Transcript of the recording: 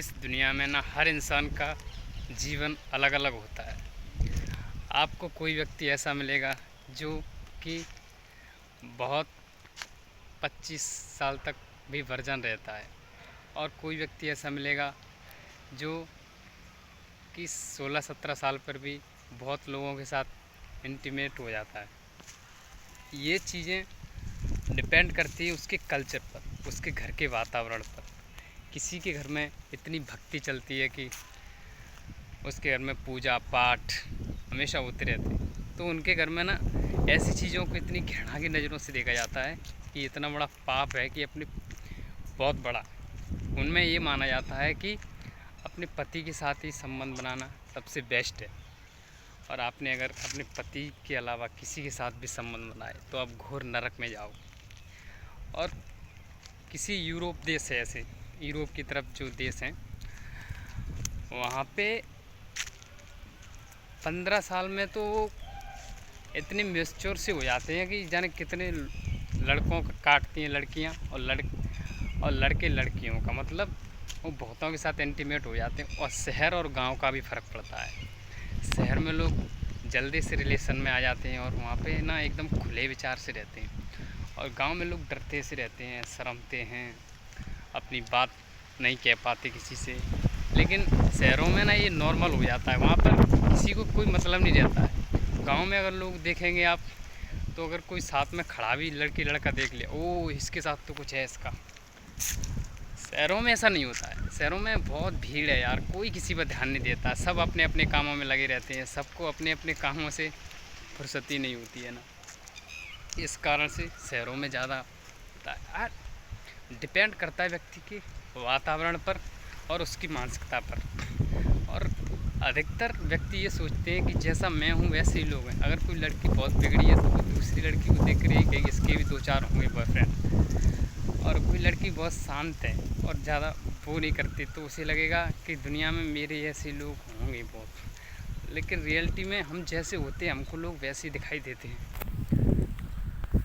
इस दुनिया में ना हर इंसान का जीवन अलग अलग होता है। आपको कोई व्यक्ति ऐसा मिलेगा जो कि बहुत 25 साल तक भी वर्जन रहता है, और कोई व्यक्ति ऐसा मिलेगा जो कि 16-17 साल पर भी बहुत लोगों के साथ इंटीमेट हो जाता है। ये चीज़ें डिपेंड करती है उसके कल्चर पर, उसके घर के वातावरण पर। किसी के घर में इतनी भक्ति चलती है कि उसके घर में पूजा पाठ हमेशा होते रहते हैं, तो उनके घर में ना ऐसी चीज़ों को इतनी घृणा की नज़रों से देखा जाता है कि इतना बड़ा पाप है कि अपने बहुत बड़ा उनमें ये माना जाता है कि अपने पति के साथ ही संबंध बनाना सबसे बेस्ट है। और आपने अगर अपने पति के अलावा किसी के साथ भी संबंध बनाए तो आप घोर नरक में जाओ। और किसी यूरोप देश है, ऐसे यूरोप की तरफ जो देश हैं, वहाँ पे 15 साल में तो वो इतने मैच्योर से हो जाते हैं कि जाने कितने लड़कों को काटती हैं लड़कियाँ, और लड़के लड़कियों का, मतलब वो बहुतों के साथ इंटीमेट हो जाते हैं। और शहर और गांव का भी फ़र्क पड़ता है। शहर में लोग जल्दी से रिलेशन में आ जाते हैं और वहाँ पे ना एकदम खुले विचार से रहते हैं, और गांव में लोग डरते से रहते हैं, शर्मते हैं, अपनी बात नहीं कह पाते किसी से। लेकिन शहरों में ना ये नॉर्मल हो जाता है, वहाँ पर किसी को कोई मतलब नहीं रहता है। गांव में अगर लोग देखेंगे आप, तो अगर कोई साथ में खड़ा भी लड़की लड़का देख ले, ओ इसके साथ तो कुछ है इसका। शहरों में ऐसा नहीं होता है। शहरों में बहुत भीड़ है यार, कोई किसी पर ध्यान नहीं देता, सब अपने अपने कामों में लगे रहते हैं, सबको अपने अपने कामों से फुर्सती नहीं होती है ना। इस कारण से शहरों में ज़्यादा होता है यार। डिपेंड करता है व्यक्ति के वातावरण पर और उसकी मानसिकता पर। और अधिकतर व्यक्ति ये सोचते हैं कि जैसा मैं हूँ वैसे ही लोग हैं। अगर कोई लड़की बहुत बिगड़ी है तो वो दूसरी लड़की को देख रही है कि इसके भी 2-4 होंगे बॉयफ्रेंड। और कोई लड़की बहुत शांत है और ज़्यादा वो नहीं करती, तो उसे लगेगा कि दुनिया में मेरे ऐसे लोग होंगे बहुत। लेकिन रियलिटी में हम जैसे होते हैं हमको लोग वैसे ही दिखाई देते हैं।